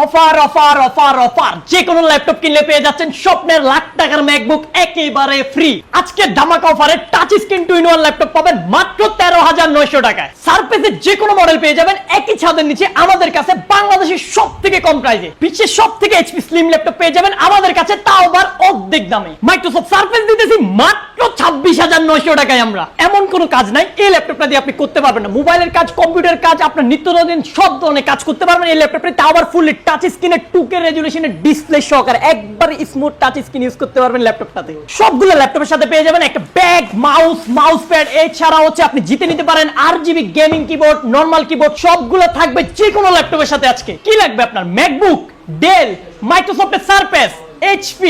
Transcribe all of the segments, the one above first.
Offer offer offer offer যে কোনো laptop কিনলে পেয়ে যাচ্ছেন স্বপ্নের লাখ টাকার ম্যাকবুক একেবারে ফ্রি। আজকে ধামাকা অফারে টাচ স্ক্রিন 2-in-1 ল্যাপটপ পাবেন মাত্র 13,900 টাকায়। সারফেসের যে কোনো মডেল পেয়ে যাবেন একই ছাদের নিচে আমাদের কাছে বাংলাদেশের সবথেকে কম প্রাইসে। বিশ্বের সবথেকে এইচপি স্লিম ল্যাপটপ পেয়ে যাবেন আমাদের কাছে, তাও আবার অর্ধেক দামে। মাইক্রোসফট সারফেস দিতেছি মাত্র 26,900 টাকায়। আমরা এমন কোনো কাজ নাই এই ল্যাপটপটা দিয়ে আপনি করতে পারবেন না। মোবাইলের কাজ, কম্পিউটার কাজ, আপনার নিত্যদিন সব ধরনের কাজ করতে পারবেন এই ল্যাপটপে, তাও আবার ফুললি টাচ স্ক্রিনে 2K রেজোলিউশনের ডিসপ্লে সহকারে একবার স্মুথ টাচ স্ক্রিন ইউজ করতে পারবেন ল্যাপটপটাতে। সবগুলো ল্যাপটপের সাথে পেয়ে যাবেন একটা ব্যাগ, মাউস প্যাড, এছাড়া হচ্ছে আপনি জিতে নিতে পারেন RGB gaming keyboard, normal keyboard, সবগুলো থাকবে যে কোনো ল্যাপটপের সাথে। আজকে কি লাগবে আপনার? ম্যাকবুক, ডেল, মাইক্রোসফটের Surface, HP,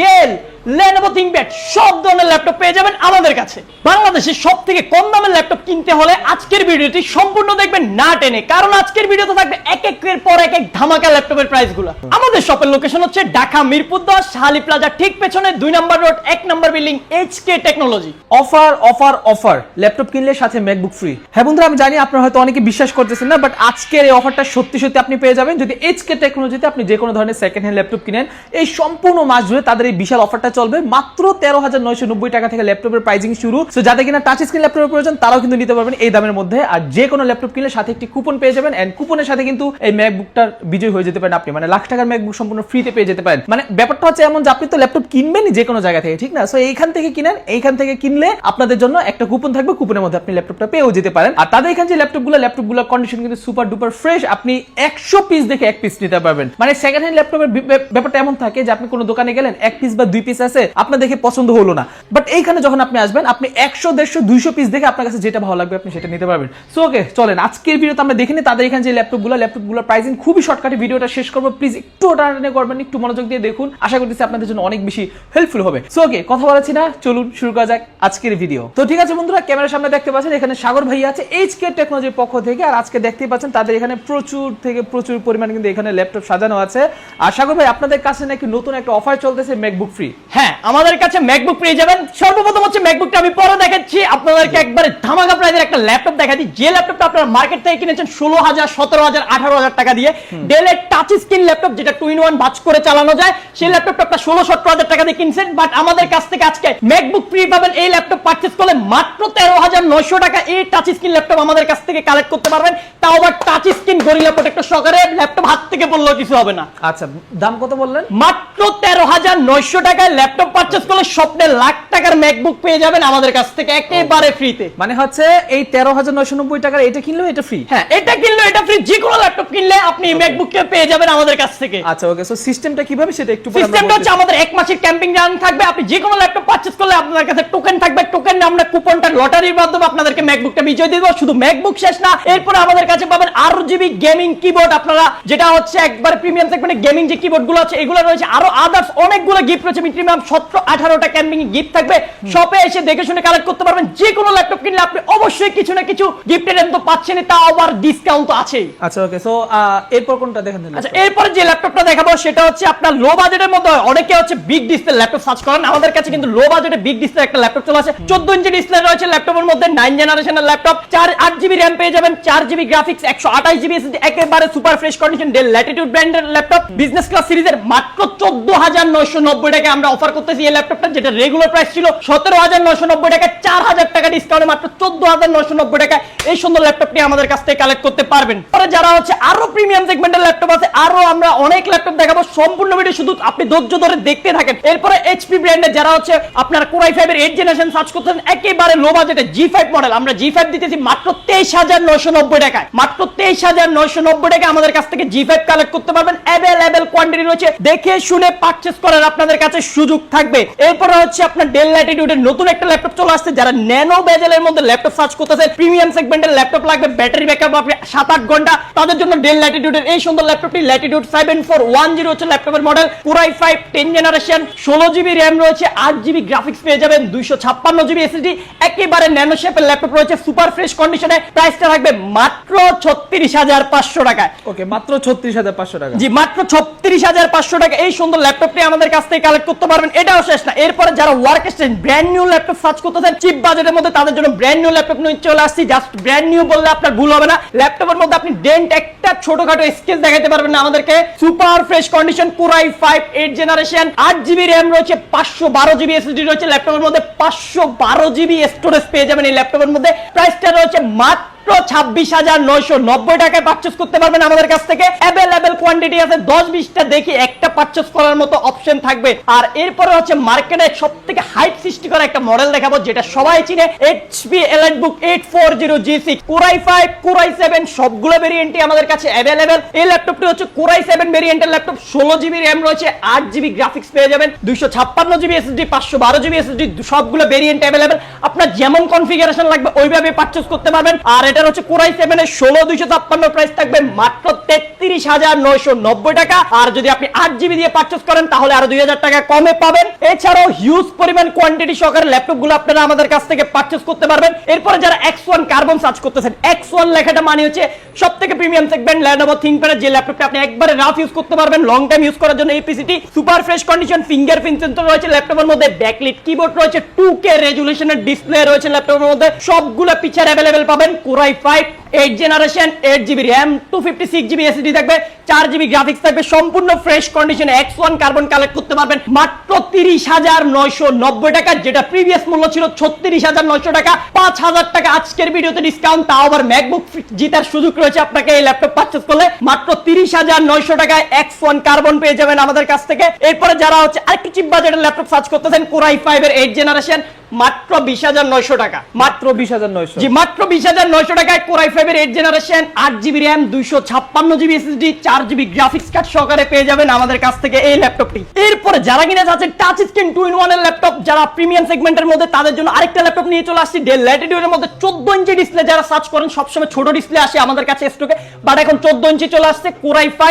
Dell, Lenovo ThinkPad সব ধরনের ল্যাপটপ পেয়ে যাবেন আমাদের কাছে। বাংলাদেশের সবথেকে কম দামের ল্যাপটপ কিনতে হলে আজকের ভিডিওটি সম্পূর্ণ দেখবেন না টেনে, কারণ আজকের ভিডিওতে থাকবে এক একের পর এক ধামাকা ল্যাপটপের প্রাইসগুলো। আমাদের শপের লোকেশন হচ্ছে ঢাকা মিরপুর 10 শাহালি প্লাজা ঠিক পেছনে 2 নম্বর রোড 1 নম্বর building, HK technology. Offer offer offer, laptop কিনলে সাথে ম্যাকবুক ফ্রি। হ্যাঁ বন্ধুরা, আমি জানি আপনারা হয়তো অনেকে বিশ্বাস করতেছেন না, বাট আজকের এই অফারটা সত্যি সত্যি আপনি পেয়ে যাবেন যদি HK টেকনোলজিতে আপনি যে কোনো ধরনের সেকেন্ড হ্যান্ড ল্যাপটপ কিনেন। এই সম্পূর্ণ মাস জুড়ে তাদের এই বিশাল অফারটা চলবে। মাত্র 13,990 টাকা থেকে ল্যাপটপের প্রাইসিং শুরু। সো যাদের কিনা টাচ স্ক্রিন ল্যাপটপের প্রয়োজন তারাও কিন্তু নিতে পারবেন এই দামের মধ্যে। আর যে কোনো ল্যাপটপ কিনলে সাথে একটি কুপন পেয়ে যাবেন, এন্ড কুপনের সাথে কিন্তু এই ম্যাকবুকটার বিজয় হয়ে যেতে পারেন আপনি, মানে লাখ টাকার ম্যাকবুক সম্পূর্ণ ফ্রিতে পেয়ে যেতে পারেন। মানে ব্যাপারটা হচ্ছে এমন যে আপনি তো ল্যাপটপ কিনবেনই যে কোনো জায়গা থেকে, ঠিক না? সো এইখান থেকে কিনেন, এইখান থেকে কিনলে আপনাদের জন্য একটা কুপন থাকবে, কুপনের মধ্যে আপনি ল্যাপটপটা পেয়েও যেতে পারেন। আর তাদের এখানে যে ল্যাপটপগুলোর কন্ডিশন কিন্তু সুপার ডুপার ফ্রেশ। আপনি 100 পিস দেখে 1 পিস নিতে পারবেন। মানে সেকেন্ড হ্যান্ড ল্যাপটপের ব্যাপারটা এমন থাকে যে আপনি কোনো দোকানে গেলেন 1 পিস বা 2 পিস আছে, আপনার দেখে পছন্দ হলো না, বাট এইখানে যখন আপনি আসবেন আপনি 100, 150, 200 পিস দেখে আপনার কাছে যেটা ভালো লাগবে আপনি সেটা নিতে পারবেন। সো ওকে, চলেন আজকের ভিডিওতে আমরা দেখে নিই তাদের এখানে যে ল্যাপটপগুলোর প্রাইসিং। খুবই শর্টকাটে ভিডিওটা শেষ করবো, প্লিজ একটু টানাটানি করবেন, একটু মনোযোগ দিয়ে দেখুন। আশা করতেছি আপনাদের জন্য অনেক বেশি হেল্পফুল হবে। সো ওকে, কথা বলাচ্ছি না, চলুন শুরু করা যাক আজকের ভিডিও। তো ঠিক আছে বন্ধুরা, ক্যামেরার সামনে দেখতে পাচ্ছেন এখানে সাগর ভাই আছে HK টেকনোলজির পক্ষ থেকে। আর আজকে দেখতেই পাচ্ছেন তাদের এখানে প্রচুর পরিমাণে কিন্তু এখানে ল্যাপটপ সাজানো আছে। আর সাগর ভাই, আপনাদের কাছে নাকি নতুন একটা অফার চলতেছে ম্যাকবুক ফ্রি? হ্যাঁ, আমাদের কাছে ম্যাকবুক পেয়ে যাবেন। সর্বপ্রথম হচ্ছে ম্যাকবুকটা আমি পরে দেখাচ্ছি, আপনাদেরকে একবারে ধামাকা প্রাইসের একটা ল্যাপটপ দেখাচ্ছি। যে ল্যাপটপটা আপনারা মার্কেট থেকে কিনেছেন 16,000, 17,000, 18,000 টাকা দিয়ে, ডেলের টাচ স্ক্রিন ল্যাপটপ যেটা 2-in-1 বাজ করে চালানো যায়, সেই ল্যাপটপটা আপনারা 16-17,000 টাকা দিয়ে কিনছেন। বাট আমাদের কাছ থেকে আজকে ম্যাকবুক ফ্রি পাবেন। এই ল্যাপটপ পারচেজ করলে মাত্র 13,900 টাকা এই টাচ স্ক্রিন ল্যাপটপ আমাদের কাছ থেকে কালেক্ট করতে পারবেন, তাও আবার টাচ স্ক্রিন গরিলা প্রোটেক্টর সহকারে। ল্যাপটপ হাত থেকে পড়লেও কিছু হবে না। আচ্ছা, দাম কত বললেন? মাত্র 13,900 টাকায় ল্যাপটপ পারচেজ করলে স্বপ্নের লাখ টাকার ম্যাকবুক পেয়ে যাবেন আমাদের কাছ থেকে একেবারে ফ্রিতে। মানে হচ্ছে এই 13,990 টাকার এটা কিনলেও এটা ফ্রি? হ্যাঁ, এটা কিনলেও এটা ফ্রি। যে কোনো ল্যাপটপ কিনলে আপনি ম্যাকবুককে পেয়ে যাবেন আমাদের কাছ থেকে। আচ্ছা ওকে, সো সিস্টেমটা কিভাবে সেটা একটু বলুন। সিস্টেমটা হচ্ছে আমাদের 1 মাসের ক্যাম্পিং রান থাকবে। আপনি যে কোনো ল্যাপটপ পারচেজ করলে আপনাদের কাছে টোকেন থাকবে। টোকেন আমরা কুপনটা লটারির মাধ্যমে আপনাদেরকে ম্যাকবুকটা বিজয় দিয়ে দেব। শুধু ম্যাকবুক শেষ না, এরপরে আমাদের কাছে পাবেন RGB গেমিং কিবোর্ড, আপনারা যেটা হচ্ছে একবারে প্রিমিয়াম সেগমেন্টে গেমিং যে কিবোর্ডগুলো আছে এগুলো রয়েছে। আরো আদার্স অনেকগুলো গিফট রয়েছে, মিনিমাম 17-18টা ক্যাম্পিং গিফট থাকবে। শপে এসে দেখে শুনে কালেক্ট করতে পারবেন। যে কোনো ল্যাপটপ কিনলে আপনি অবশ্যই কিছু না কিছু গিফটের এমন তো পাচ্ছেন, তাও আবার ডিসকাউন্ট তো আছেই। আচ্ছা ওকে, সো এরপর কোনটা দেখেন? আচ্ছা, এরপর যে ল্যাপটপটা দেখাবো সেটা হচ্ছে আপনার লো বাজেটের মধ্যে। অনেকে হচ্ছে বিগ ডিসপ্লে ল্যাপটপ সার্চ করেন, আমাদের কাছে কিন্তু লো বাজেটে বিগ ডিসপ্লে একটা ল্যাপটপ চলে আসে। 14 ইঞ্চি ডিসপ্লে রয়েছে ল্যাপটপের মধ্যে, 9 জেনারেশনের ল্যাপটপ, 8GB র‍্যাম পেয়ে যাবেন, 4GB গ্রাফিক্স, 128GB SSD, একেবারে super fresh condition del Latitude ব্র্যান্ডের ল্যাপটপ। বিজনেস ক্লাস সিরিজের মাত্র 14,990 টাকা আমরা অফার করতেছি এই ল্যাপটপটা, যেটা রেগুলার প্রাইস ছিল 17,990 টাকা। 4,000 টাকা ডিসকাউন্টে মাত্র 14,990 টাকা এই সুন্দর ল্যাপটপটি আমাদের কাছ থেকে কালেক্ট করতে পারবেন। পরে যারা হচ্ছে আরো প্রিমিয়াম সেগমেন্টের ল্যাপটপ আছে, আরো আমরা অনেক ল্যাপটপ দেখাবো। সম্পূর্ণ ভিডিও শুধু আপনি ধৈর্য ধরে দেখতে থাকেন। এরপরে HP ব্র্যান্ডের যারা হচ্ছে আপনার Core i5 এর 8 জেনারেশন সার্চ করতেন, একেবারে লো বাজেটে G5 মডেল আমরা G5 দিতেছি মাত্র 23,990 টাকায়। মাত্র 23,990 টাকা আমাদের কাছ থেকে G5 কালেক্ট করতে পারবেন। অ্যাভেলেবল কোয়ান্টিটি রয়েছে, দেখে শুনে পারচেজ করার আপনাদের কাছে সুযোগ থাকবে। এরপর হচ্ছে আপনার ডেল ল্যাটিটিউডের নতুন একটা ল্যাপটপ চলে আসছে। যারা ন্যানো বেজেলের মধ্যে ল্যাপটপ সার্চ করতেছেন, প্রিমিয়াম সেগমেন্টের ল্যাপটপ লাগবে, ব্যাটারি ব্যাকআপ আপনি 7-8 ঘন্টা, তাদের জন্য ডেল ল্যাটিটিউডের এই সুন্দর ল্যাপটপটি ল্যাটিটিউড 7410 হচ্ছে ল্যাপটপের model. Core i5 10 generation, 16GB RAM রয়েছে, 8GB গ্রাফিক্স পেয়ে যাবেন, 256GB SSD, একেবারে ন্যানো শেপের ল্যাপটপ রয়েছে সুপার ফ্রেশ কন্ডিশনে। প্রাইসটা থাকবে মাত্র 36,500 টাকায়। ওকে, মাত্র 36,500 টাকা। জি, মাত্র 36,500 টাকা এই সুন্দর ল্যাপটপটি আমাদের কাছ থেকে কালেক্ট করতে পারবেন। এটাও শেষ না, এরপরে যারা work station brand new laptop search করতেছেন চিপ বাজেটের মধ্যে তাদের জন্য ব্র্যান্ড নিউ ল্যাপটপ নিয়ে চলে আসছি। জাস্ট ব্র্যান্ড নিউ বললে আপনার ভুল হবে না, ল্যাপটপের মধ্যে আপনি ডেন্ট একটা ছোটখাটো স্কেচ দেখাতে পারবেন না আমাদেরকে। Super fresh condition Core i5 8 generation, 8GB RAM রয়েছে, 512GB SSD রয়েছে ল্যাপটপের মধ্যে, 512GB স্টোরেজ পেয়ে যাবেন এই ল্যাপটপের মধ্যে। প্রাইসটা রয়েছে মাত্র 26,990 টাকায় পারচেজ করতে পারবেন আমাদের কাছ থেকে। অ্যাভেলেবল কোয়ান্টিটি আছে, 10-20টা দেখি একটা পারচেজ করার মতো অপশন থাকবে। আর এরপরে হচ্ছে মার্কেটে সবথেকে হাইপ সৃষ্টি করা একটা মডেল দেখাবো যেটা সবাই চিনে, HP EliteBook 840G6 Core i5 Core i7 সবগুলো ভেরিয়েন্টই আমাদের কাছে অ্যাভেলেবল। এই ল্যাপটপটি হচ্ছে Core i7 ভেরিয়েন্টের ল্যাপটপ, 16GB RAM রয়েছে, 8GB গ্রাফিক্স পেয়ে যাবেন, 256GB SSD, 512GB SSD সবগুলো ভেরিয়েন্ট অ্যাভেলেবল। আপনার যেমন কনফিগারেশন লাগবে ওইভাবে পারচেজ করতে পারবেন। আর এটা হচ্ছে Core i7 এর 16256, প্রাইস থাকবে মাত্র 33,990 টাকা। আর যদি আপনি 8GB দিয়ে পারচেজ করেন তাহলে আরো 2000 টাকা কমে পাবেন। এছাড়াও হিউজ পরিমাণ কোয়ান্টিটি সহকারে ল্যাপটপগুলো আপনারা আমাদের কাছ থেকে পারচেজ করতে পারবেন। এরপরে যারা X1 কার্বন সার্চ করতেছেন, X1 লেখাটা মানে হচ্ছে সবথেকে প্রিমিয়াম সেগমেন্ট Lenovo ThinkPad যে ল্যাপটপটা আপনি একবারে রাফ ইউজ করতে পারবেন, লং টাইম ইউজ করার জন্য এই PCT. Super fresh condition fingerprint sensor রয়েছে ল্যাপটপের মধ্যে, ব্যাকলিট কিবোর্ড রয়েছে, 2K রেজুলেশনের ডিসপ্লে রয়েছে ল্যাপটপের মধ্যে, সবগুলো ফিচার অ্যাভেলেবেল পাবেন। Core i5 8 generation, 8GB RAM, 256GB SSD থাকবে, 4GB গ্রাফিক্স থাকবে, সম্পূর্ণ ফ্রেশ কন্ডিশনে X1 কার্বন কালেক্ট করতে পারবেন মাত্র 30,990 টাকা, যেটা প্রিভিয়াস মূল্য ছিল 36,900 টাকা। 5,000 টাকা আজকের ভিডিওতে ডিসকাউন্ট, তাও আবার ম্যাকবুক জিতার সুযোগ রয়েছে আপনাকে এই ল্যাপটপ পারচেজ করলে। মাত্র 30,900 টাকায় X1 কার্বন পেয়ে যাবেন আমাদের কাছ থেকে। এরপরে যারা হচ্ছে আরেকটু চিপ বাজেটের ল্যাপটপ সার্চ করতেছেন, Core i5 এর 8 জেনারেশন, মাত্র 20,900 টাকা, মাত্র 20,900। জি মাত্র 20,900 টাকায় Core i5 এর 8 generation, 8GB RAM, 256GB SSD, 4GB graphics card সহকারে পেয়ে যাবেন আমাদের কাছ থেকে এই ল্যাপটপটি। এরপরে যারা কিনা চাচ্ছেন টাচ স্ক্রিন 2-in-1 এর ল্যাপটপ, যারা প্রিমিয়াম সেগমেন্টের মধ্যে তাদের জন্য আরেকটা ল্যাপটপ নিয়ে চলে আসছি। Dell Latitude এর মধ্যে 14 ইঞ্চি ডিসপ্লে, যারা সার্চ করেন সবসময় ছোট ডিসপ্লে আসে আমাদের কাছে স্টকে, বাট এখন 14 ইঞ্চি চলে আসছে। Core i5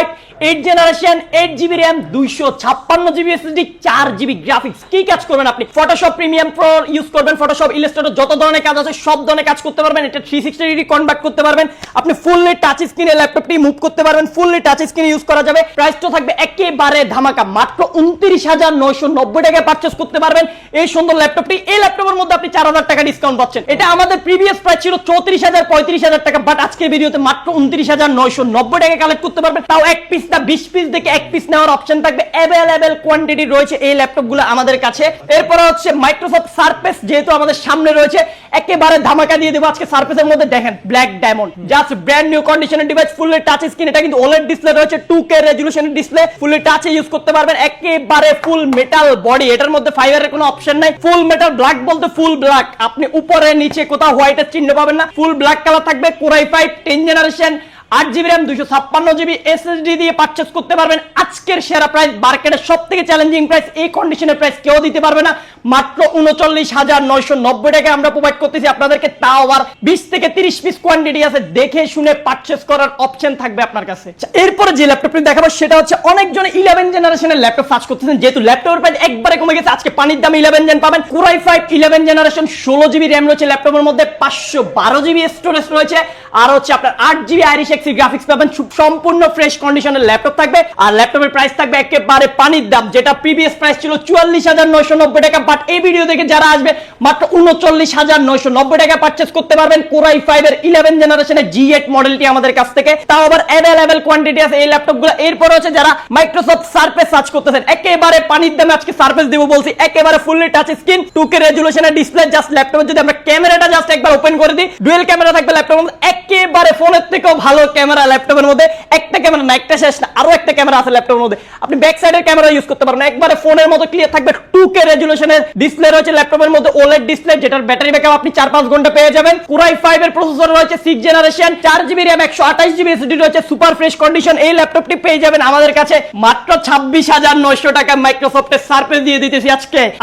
8 generation, 8GB RAM, 256GB SSD, 4GB graphics. কি কাজ করবেন আপনি? ফটোশপ প্রিমিয়াম প্রো ইউজ করবেন, ফটোশপ ইলাস্ট্রেটর যত ধরনের কাজ আছে সব ধরনের কাজ করতে পারবেন। এটা 360 ডিগ্রি কনভার্ট করতে পারবেন, আপনি ফুললি টাচ স্ক্রিনে ল্যাপটপটি মুভ করতে পারবেন, ফুললি টাচ স্ক্রিন ইউজ করা যাবে। প্রাইসটা থাকবে একেবারে ধামাকা, মাত্র 29,990 টাকায় পারচেজ করতে পারবেন এই সুন্দর ল্যাপটপটি। এই ল্যাপটপের মধ্যে আপনি 4,000 টাকা ডিসকাউন্ট পাচ্ছেন। এটা আমাদের প্রিভিয়াস প্রাইস ছিল 34,000 35,000 টাকা, বাট আজকের ভিডিওতে মাত্র 29,990 টাকা কালেক্ট করতে পারবেন। তাও এক পিস না 20 পিস দেখে এক পিস নেওয়ার অপশন থাকবে, অ্যাভেলেবেল কোয়ান্টিটি রয়েছে এই ল্যাপটপগুলো আমাদের কাছে। এরপর হচ্ছে মাইক্রোসফট সারফেস, যেহেতু আমাদের সামনে রয়েছে একেবারে ধামাকা দিয়ে দেবো আজকে। সারফেসের মধ্যে দেখেন black diamond, just brand new কন্ডিশনের ডিভাইস, ফুললি টাচ স্ক্রিন, এটা কিন্তু OLED ডিসপ্লে রয়েছে, 2K রেজুলেশনের ডিসপ্লে, ফুললি টাচে ইউজ করতে পারবেন। একেবারে ফুল মেটাল বডি, এটার মধ্যে ফাইবারের কোনো অপশন নাই, ফুল মেটাল, ব্ল্যাক বলতে ফুল ব্ল্যাক, আপনি উপরে নিচে কোথাও হোয়াইটের চিহ্ন পাবেন না, ফুল ব্ল্যাক কালার থাকবে। Core i5 10 generation, 8GB RAM, 256GB SSD দিয়ে পারচেজ করতে পারবেন। আজকের সেরা প্রাইস, মার্কেটের সবথেকে চ্যালেঞ্জিং প্রাইস, এই কন্ডিশনের প্রাইস কেউ দিতে পারবে না। মাত্র 39,990 টাকায় আমরা প্রোভাইড করতেছি আপনাদেরকে, তাও আবার 20 থেকে 30 পিস কোয়ান্টিটি আছে, দেখে শুনে পারচেজ করার অপশন থাকবে আপনার কাছে। এরপরে যে ল্যাপটপটি দেখাবো সেটা হচ্ছে অনেকজন 11 জেনারেশনের ল্যাপটপ সার্চ করতেছেন, যেহেতু ল্যাপটপের প্রাইস একবারে কমে গেছে, আজকে পানির দামে 11 জেন পাবেন। Core i5 11 generation, 16GB RAM রয়েছে ল্যাপটপের মধ্যে, 512GB স্টোরেজ রয়েছে, আর হচ্ছে আপনার 8GB আইরিশ এক্সি গ্রাফিক্স পাবেন। সম্পূর্ণ ফ্রেশ কন্ডিশনের ল্যাপটপ থাকবে, আর ল্যাপটপের প্রাইস থাকবে একেবারে পানির দাম, যেটা প্রিভিয়াস প্রাইস ছিল 44,990 টাকা, বাট এই ভিডিও দেখে যারা আসবে মাত্র 39,990 টাকা পারচেজ করতে পারবেন Core i5 এর 11 জেনারেশনের G8 মডেলটি আমাদের কাছ থেকে, তাও আবার অ্যাভেলেবল কোয়ান্টিটি আছে এই ল্যাপটপগুলো। এরপর হচ্ছে যারা মাইক্রোসফট সারফেস সার্চ করতেছেন, একেবারে পানির দামে আজকে সারফেস দেব বলছি, একেবারে ফুললি টাচ স্ক্রিন, 2K রেজুলেশনের ডিসপ্লে, জাস্ট ল্যাপটপে যদি আমরা ক্যামেরাটা জাস্ট একবার ওপেন করে দিই, ডুয়াল ক্যামেরা থাকবে ল্যাপটপের মধ্যে, একেবারে ফোনের থেকেও ভালো ক্যামেরা ল্যাপটপের মধ্যে। একটা ক্যামেরা না, একটা শেষ না, আরো একটা ক্যামেরা আছে ল্যাপটপের মধ্যে, আপনি ব্যাক সাইডের ক্যামেরা ইউজ করতে পারবেন, একবারে ফোনের মতো ক্লিয়ার থাকবে। 2K রেজুলেশনের ডিসপ্লে রয়েছে ল্যাপটপের মধ্যে, OLED ডিসপ্লে, যেটার ব্যাটারি ব্যাকআপ আপনি 4-5 ঘন্টা পেয়ে যাবেন। Core i5 এর প্রসেসর রয়েছে 6 generation, 4GB RAM, 128GB SSD রয়েছে, সুপার ফ্রেশ কন্ডিশন। এই ল্যাপটপটি পেয়ে যাবেন আমাদের কাছে মাত্র 26,900 টাকা মাইক্রোসফটের সারফেস দিয়ে দিতেছি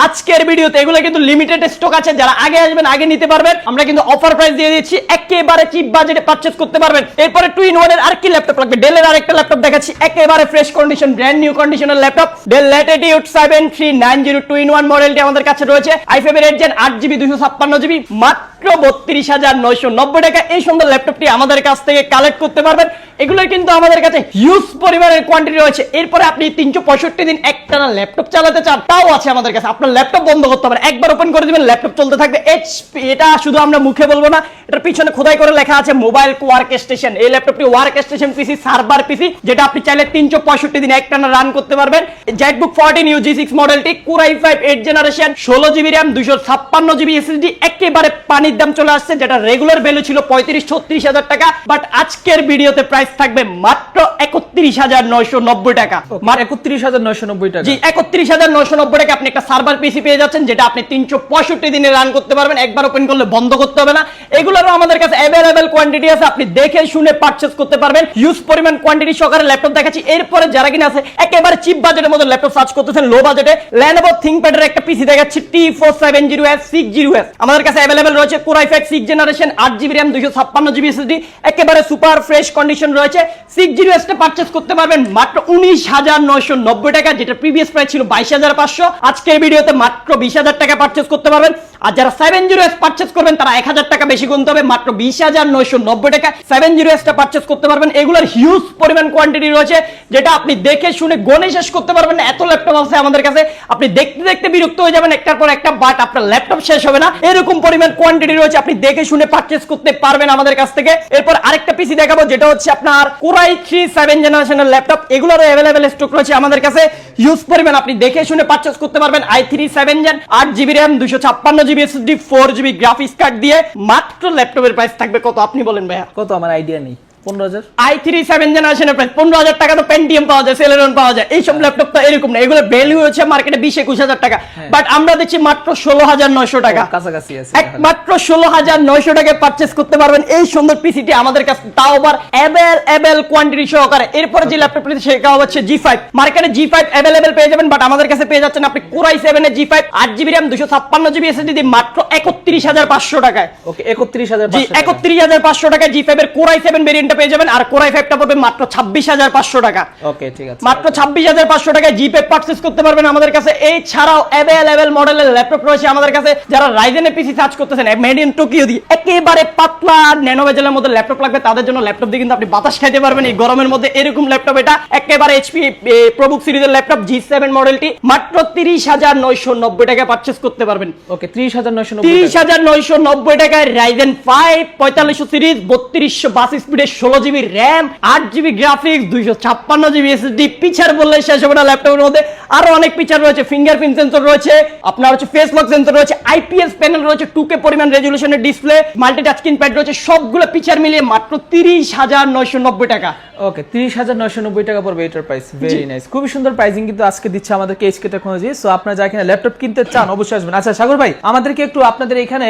আজকের ভিডিওতে। এগুলো কিন্তু লিমিটেড স্টক আছে, যারা আগে আসবেন আগে নিতে পারবেন, আমরা কিন্তু অফার প্রাইস দিয়ে দিচ্ছি, একেবারে চিপ বাজেটে পারচেজ করতে পারবেন। এরপরে 2-in-1 এর আর কি ল্যাপটপ লাগবে, ডেলের আরেকটা ল্যাপটপ দেখাচ্ছি, একেবারে ফ্রেশ কন্ডিশন, ব্র্যান্ড নিউ কন্ডিশনের ল্যাপটপ, Dell Latitude 7390 2-in-1 মডেলটি আমাদের কাছে রয়েছে। i5 এর 8 জেন, 8GB 256GB, মাত্র মাত্র 32,990 টাকা এই সুন্দর ল্যাপটপটি আমাদের কাছ থেকে কালেক্ট করতে পারবেন। এগুলোর কিন্তু আমাদের কাছে হিউজ পরিমাণের কোয়ান্টিটি রয়েছে। এরপরে আপনি 365 দিন একটানা ল্যাপটপ চালাতে চান, তাও আছে আমাদের কাছে। আপনার ল্যাপটপ বন্ধ করতে হবে না, একবার ওপেন করে দিবেন, ল্যাপটপ চলতে থাকবে। এইচপি, এটা শুধু আমরা মুখে বলবো না, এটার পিছনে খোদাই করে লেখা আছে মোবাইল ওয়ার্ক স্টেশন। এই ল্যাপটপটি ওয়ার্ক স্টেশন পিসি, সার্ভার পিসি, যেটা আপনি চাইলে 365 দিন একটানা রান করতে পারবেন। জেটবুক 14 UG6 মডেলটি, Core i5 8 generation, 16GB RAM, 256GB SSD, একেবারে পানির দাম চলে আসছে, যেটা রেগুলার ভ্যালু ছিল 35-36 হাজার টাকা, বাট আজকের ভিডিওতে প্রাইস থাকবে মাত্র 31,990 টাকা। 31,990 টাকা। জি, 31,990 টাকা আপনি একটা সার্ভার পিসি পেয়ে যাচ্ছেন, যেটা আপনি 365 দিনে রান করতে পারবেন, একবার ওপেন করলে বন্ধ করতে হবে না। এগুলোরও আমাদের কাছে অ্যাভেলেবেল কোয়ান্টিটি আছে, আপনি দেখে শুনে পারচেজ করতে পারবেন। হিউজ পরিমাণ কোয়ান্টিটি সহকারে ল্যাপটপ দেখাচ্ছি। এরপরে যারা কিনা আছে একেবারে চিপ বাজেটের মধ্যে ল্যাপটপ সার্চ করতেছেন, লো বাজেটে, Lenovo ThinkPad এর একটা পিসি দেখাচ্ছি, T470S 6GS। আমাদের কাছে অ্যাভেলেবেল রয়েছে Core i5 6 generation, 8GB RAM, 256GB SSD, একেবারে সুপার ফ্রেশ কন্ডিশন রয়েছে। 6GS টা পারচেজ করতে পারবেন মাত্র 19,990 টাকা, যেটা প্রিভিয়াস প্রাইস ছিল 22,500। আজকের ভিডিওতে মাত্র 20,000 টাকা পারচেজ করতে পারবেন। আর যারা 7GS পারচেজ করবেন তারা 1,000 টাকা বেশি গুনতে হবে, মাত্র 20,990 টাকা 7GS টা পারচেজ করতে পারবেন। এগুলোর হিউজ পরিমাণ কোয়ান্টিটি রয়েছে, যেটা আপনি দেখে শুনে গণে শেষ করতে পারবেন না, এত ল্যাপটপ আছে আমাদের কাছে। আপনি দেখতে দেখতে বিরক্ত হয়ে যাবেন একটার পর একটা, বাট আপনার ল্যাপটপ শেষ হবে না, এরকম পরিমাণ কোয়ান্টিটি রয়েছে, আপনি দেখে শুনে পারচেজ করতে পারবেন আমাদের কাছ থেকে। এরপর আরেকটা পিসি দেখাবো, যেটা হচ্ছে আপনার Core i3 7 জেনারেশনের ল্যাপটপ। এগুলোরও অ্যাভেলেবেল স্টক রয়েছে আমাদের কাছে, হিউজ পরিমাণ, আপনি দেখে শুনে পারচেজ করতে পারবেন। i3 7 gen, 8GB RAM, 256GB SSD, 4GB graphics card দিয়ে। মাত্র ল্যাপটপের প্রাইস থাকবে কত আপনি বলেন ভাইয়া? কত আমার আইডিয়া নেই। 15,000। i3 7 জেনারেশনের প্রাইস 15,000 টাকা তো পেন্টিয়াম পাওয়া যায়, সেলেরন পাওয়া যায়। এইসব ল্যাপটপ তো এরকম না, এগুলো ভ্যালু হচ্ছে মার্কেটে 20-21 টাকা, বাট আমরা দিচ্ছি মাত্র 16,900 টাকা, কাছাকাছি আছে। একমাত্র 16,900 টাকায় পারচেজ করতে পারবেন এই সুন্দর পিসিটি আমাদের কাছে, তাও আবার অ্যাভেলেবেল কোয়ান্টিটি সহকারে। এরপরে যে ল্যাপটপটি সেটা হচ্ছে G5। মার্কেটে G5 অ্যাভেলেবেল পেয়ে যাবেন, বাট আমাদের কাছে পেয়ে যাচ্ছেন আপনি Core i7 এর G5, 8GB RAM, 256GB SSD দিয়ে মাত্র 31,500 টাকায়। ওকে, 31,500। জি, 31,500 টাকায় G5 এর Core i7 ভেরিয়েন্টটা পেয়ে যাবেন, আর Core i5 টা পড়বে মাত্র 26,500 টাকা। ওকে, ঠিক আছে, মাত্র 26,500 টাকায় G5 পারচেজ করতে পারবেন আমাদের কাছে। এই ছাড়াও অ্যাভেলেবেল মডেলের ল্যাপটপ রয়েছে আমাদের কাছে। যারা Ryzen এর পিসি সার্চ করতেছেন মেড ইন টোকিও দিয়ে, একেবারে পাতলা ন্যানো বেজেলের মধ্যে ল্যাপটপ লাগবে, তাদের জন্য ল্যাপটপ দিয়ে কিন্তু আপনি বাতাস খাইতে পারবেন এই গরমের মধ্যে। এরকম ল্যাপটপ এটা একেবারে HP প্রবুক সিরিজের ল্যাপটপ G7 মডেলটি মাত্র 30,990 টাকায় পারচেজ করতে পারবেন। ওকে, 30,990। 30,990 টাকায় Ryzen 5 4500 সিরিজ, 3252 স্পিডের, 16GB RAM, 8GB graphics, 256GB SSD। Pitcher বললে শেষ হবে না ল্যাপটপের মধ্যে, আরো অনেক পিচার রয়েছে। ফিঙ্গারপ্রিন্ট সেন্সর রয়েছে, আপনার হচ্ছে ফেস লক সেন্সর রয়েছে, IPS প্যানেল রয়েছে, 2K পরিমাণ রেজোলিউশনের display, multi touch screen pad রয়েছে, সবগুলো পিচার মিলিয়ে মাত্র 30,990 টাকা। ওকে, 30,990 টাকা পড়বে এটার প্রাইস। ভেরি নাইস, খুবই সুন্দর প্রাইসিং কিন্তু আজকে দিচ্ছে আমাদেরকে এইচকে টেকনোলজি। সো আপনারা যারা কিনা ল্যাপটপ কিনতে চান অবশ্যই আসবেন। আচ্ছা সাগর ভাই, আমাদেরকে একটু আপনাদের এখানে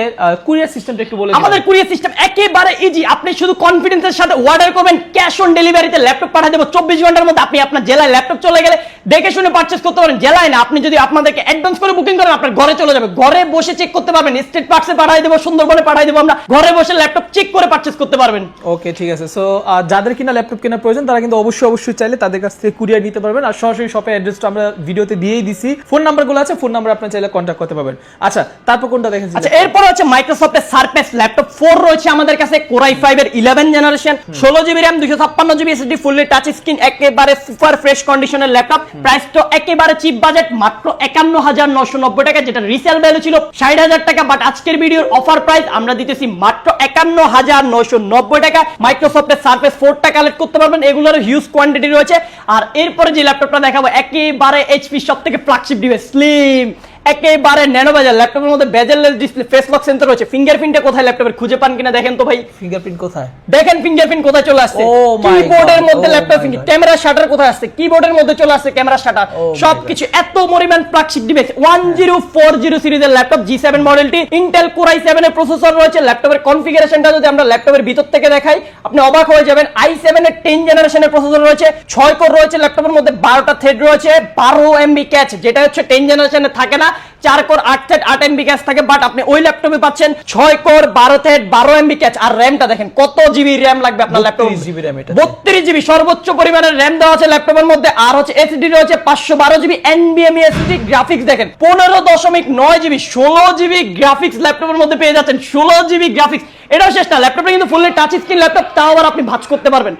কুরিয়ার সিস্টেমটা একটু বলে দিন। আমাদের কুরিয়ার সিস্টেম একেবারে ইজি, আপনি শুধু কনফিডেন্সের সাথে অর্ডার করবেন, ক্যাশ অন ডেলিভারিতে ল্যাপটপ পাঠিয়ে দেব 24 ঘন্টার মধ্যে। আপনি আপনার জেলায় ল্যাপটপ চলে গেলে দেখে শুনে পারচেজ করতে পারেন। জেলায় না, আপনি যদি আপনাদেরকে অ্যাডভান্স করে বুকিং করেন আপনার ঘরে চলে যাবে, ঘরে বসে চেক করতে পারবেন। স্টেট পার্টসে পাঠিয়ে দেব, সুন্দরবনে পাঠিয়ে দেব, আমরা ঘরে বসে ল্যাপটপ চেক করে পারচেজ করতে পারবেন। ওকে, ঠিক আছে। সো যাদের কিনা ল্যাপটপ কেনার প্রয়োজন তারা কিন্তু অবশ্যই চাইলে তাদের কাছ থেকে কুরিয়ার নিতে পারবেন। আর সরাসরি শপের অ্যাড্রেসটা আমরা ভিডিওতে দিয়েই দিছি, ফোন নাম্বারগুলো আছে, ফোন নাম্বার আপনি চাইলে কন্ট্যাক্ট করতে পারবেন। আচ্ছা, তারপর কোনটা দেখেন? আচ্ছা, এরপর হচ্ছে মাইক্রোসফটের সারফেস ল্যাপটপ 4 রয়েছে আমাদের কাছে, Core i5 এর 11 generation, 16GB RAM, 256GB SSD, fully touch screen, একেবারে সুপার ফ্রেশ কন্ডিশনের ল্যাপটপ। প্রাইস তো একেবারে চিপ বাজেট, মাত্র 51,990 টাকা, যেটা রিসেল ভ্যালু ছিল 60,000 টাকা, বাট আজকের ভিডিওর অফার প্রাইস আমরা দিতেছি মাত্র 51,990 টাকা। মাইক্রোসফটের সারফেস 4টা কালেক্ট করতে পারবেন, এগুলোর হিউজ কোয়ান্টিটি রয়েছে। আর এরপরে যে ল্যাপটপটা দেখাবো একেবারে HP সবথেকে ফ্ল্যাগশিপ ডিভাইস, স্লিম, একেবারে ন্যানো বেজেল। ল্যাপটপের মধ্যে bezel-less display, face lock sensor রয়েছে। ফিঙ্গারপ্রিন্টটা কোথায় ল্যাপটপের খুঁজে পান কিনা দেখেন তো ভাই। ফিঙ্গারপ্রিন্ট কোথায়? দেখেন ফিঙ্গারপ্রিন্ট কোথায় চলে আসছে। কিবোর্ডের মধ্যে ল্যাপটপ ফিঙ্গার, ক্যামেরা শাটার কোথায় আসছে, কিবোর্ডের মধ্যে চলে আসছে ক্যামেরা শাটার, সবকিছু এত পরিমাণ ফ্ল্যাগশিপ ডিভাইস। 1040 সিরিজের ল্যাপটপ, G7 মডেলটি, ইন্টেল Core i7 এর প্রসেসর রয়েছে। ল্যাপটপের কনফিগারেশনটা যদি আমরা ল্যাপটপের ভিতর থেকে দেখাই আপনি অবাক হয়ে যাবেন। i7 এর 10 জেনারেশনের প্রসেসর রয়েছে, 6 কোর রয়েছে ল্যাপটপের মধ্যে, 12টা থ্রেড রয়েছে, 12 MB ক্যাচ, যেটা হচ্ছে 10 জেনারেশনে থাকে না। 4 কোর 8 থ্রেড 8 এমবি ক্যাশ থাকে, বাট আপনি ওই ল্যাপটপে পাচ্ছেন 6 কোর 12 থ্রেড 12 এমবি ক্যাশ। আর র‍্যামটা দেখেন কত জিবি র‍্যাম লাগবে আপনার ল্যাপটপে, 32 জিবি র‍্যাম এটা। 32 জিবি সর্বোচ্চ পরিমাণের র‍্যাম দেওয়া আছে ল্যাপটপের মধ্যে। আর হচ্ছে এসএসডি রয়েছে 512 জিবি এনভিএমই এসএসডি। গ্রাফিক্স দেখেন 15.9 জিবি 16 জিবি গ্রাফিক্স ল্যাপটপের মধ্যে পেয়ে যাচ্ছেন, 16 জিবি গ্রাফিক্স। এটাও শেষ না, ল্যাপটপটা কিন্তু ফুললি টাচ স্ক্রিন ল্যাপটপ, তাও আবার আপনি ভাঁজ করতে পারবেন,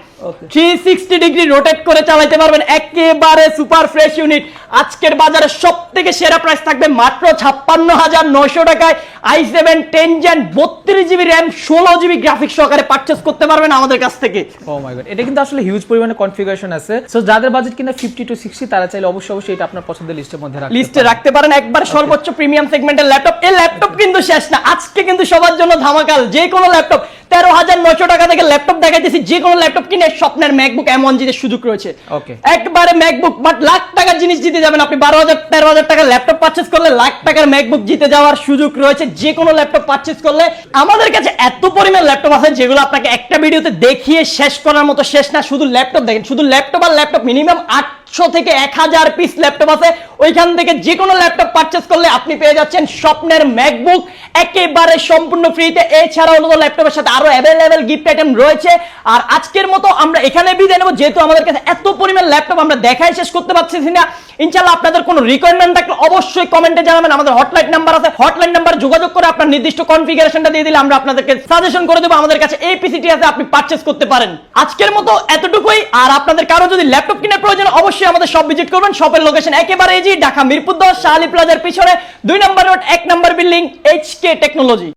360 ডিগ্রি রোটেট করে চালাতে পারবেন, একেবারে সুপার ফ্রেশ ইউনিট। আজকের বাজারে সবথেকে সেরা প্রাইস থাকবে মাত্র 56,900 টাকায়। i7 10 gen 32 GB RAM 16 GB graphics সহকারে পারচেজ করতে পারবেন আমাদের কাছ থেকে। ও মাই গড, এটা কিন্তু আসলে হিউজ পরিমাণে কনফিগারেশন আছে। সো যাদের বাজেট কিনা 50 to 60 তারা চাইলে অবশ্যই এটা আপনার পছন্দের লিস্টের মধ্যে রাখতে পারেন। একবার সর্বোচ্চ প্রিমিয়াম সেগমেন্টের ল্যাপটপ। এই ল্যাপটপ কিন্তু শেষ না, আজকে কিন্তু সবার জন্য ধামাকাল। যে কোনো ল্যাপটপ 13,900 টাকা থেকে ল্যাপটপ দেখাইতেছি, যে কোনো ল্যাপটপ কিনে স্বপ্নের ম্যাকবুক M1 জিতে সুযোগ রয়েছে। ওকে, একবারে ম্যাকবুক, বাট লাখ টাকার জিনিস জিতে যাবেন আপনি। 12,000 13,000 টাকার ল্যাপটপ পারচেজ করলে লাখ টাকার ম্যাকবুক জিতে যাওয়ার সুযোগ রয়েছে যে কোনো ল্যাপটপ পারচেজ করলে। আমাদের কাছে এত পরিমাণ ল্যাপটপ আছে যেগুলো আপনাকে একটা ভিডিওতে দেখিয়ে শেষ করার মতো শেষ না। শুধু ল্যাপটপ দেখেন, শুধু ল্যাপটপ আর ল্যাপটপ মিনিমাম 800 থেকে 1000 পিস ল্যাপটপ আছে। ওইখান থেকে যে কোনো ল্যাপটপ পারচেজ করলে আপনি পেয়ে যাচ্ছেন স্বপ্নের ম্যাকবুক একেবারে সম্পূর্ণ ফ্রিতে। এছাড়াও ল্যাপটপের সাথে আরো অ্যাভেলেবেল গিফট আইটেম রয়েছে। আর আজকের মতো আমরা এখানে বিদায় নেব, যেহেতু আমাদের কাছে এত পরিমাণ ল্যাপটপ আমরা দেখাই শেষ করতে পারছি না। ইনশাআল্লাহ আপনাদের কোনো রিকোয়ারমেন্ট থাকলে অবশ্যই কমেন্টে জানাবেন। আমাদের হটলাইন নাম্বার আছে, হটলাইন নাম্বার যোগাযোগ করে আপনার নির্দিষ্ট কনফিগারেশনটা দিয়ে দিলে আমরা আপনাদেরকে সাজেশন করে দেবো। আমাদের কাছে এই পিসিটি আছে, আপনি পারচেজ করতে পারেন। আজকের মতো এতটুকুই। আর আপনাদের কারো যদি ল্যাপটপ কেনার প্রয়োজন অবশ্যই আমাদের শপ ভিজিট করবেন। শপের লোকেশন একেবারে ইজি, ঢাকা মিরপুর 10 শাহলী প্লাজার পিছনে 2 নম্বর রোড 1 নম্বর বিল্ডিং, HK টেকনোলজি।